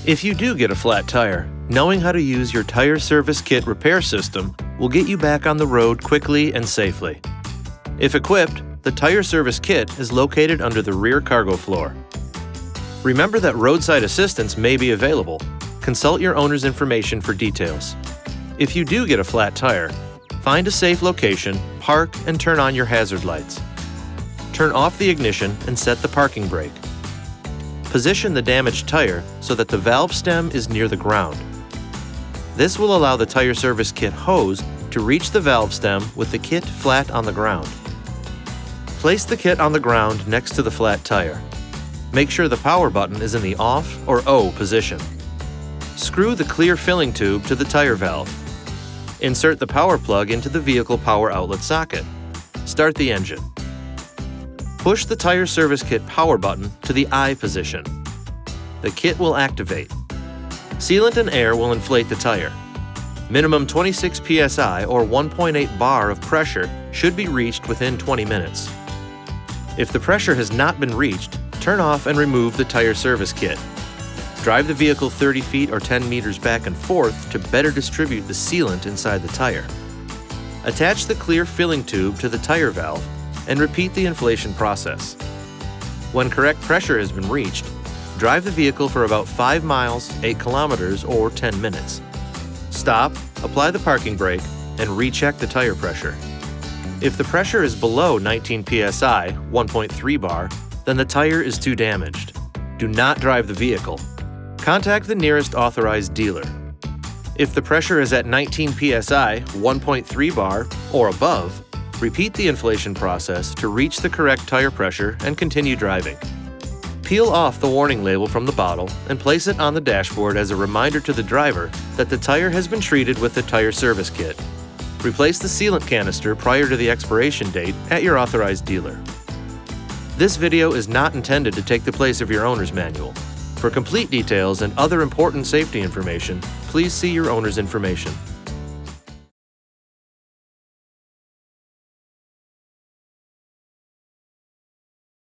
If you do get a flat tire, knowing how to use your tire service kit repair system will get you back on the road quickly and safely. If equipped, the tire service kit is located under the rear cargo floor. Remember that roadside assistance may be available. Consult your owner's information for details. If you do get a flat tire, find a safe location, park, and turn on your hazard lights. Turn off the ignition and set the parking brake. Position the damaged tire so that the valve stem is near the ground. This will allow the tire service kit hose to reach the valve stem with the kit flat on the ground. Place the kit on the ground next to the flat tire. Make sure the power button is in the off or O position. Screw the clear filling tube to the tire valve. Insert the power plug into the vehicle power outlet socket. Start the engine. Push the tire service kit power button to the I position. The kit will activate. Sealant and air will inflate the tire. Minimum 26 psi or 1.8 bar of pressure should be reached within 20 minutes. If the pressure has not been reached, turn off and remove the tire service kit. Drive the vehicle 30 feet or 10 meters back and forth to better distribute the sealant inside the tire. Attach the clear filling tube to the tire valve and repeat the inflation process. When correct pressure has been reached, drive the vehicle for about 5 miles, 8 kilometers, or 10 minutes. Stop, apply the parking brake, and recheck the tire pressure. If the pressure is below 19 psi, 1.3 bar, then the tire is too damaged. Do not drive the vehicle. Contact the nearest authorized dealer. If the pressure is at 19 psi, 1.3 bar, or above, repeat the inflation process to reach the correct tire pressure and continue driving. Peel off the warning label from the bottle and place it on the dashboard as a reminder to the driver that the tire has been treated with the tire service kit. Replace the sealant canister prior to the expiration date at your authorized dealer. This video is not intended to take the place of your owner's manual. For complete details and other important safety information, please see your owner's information.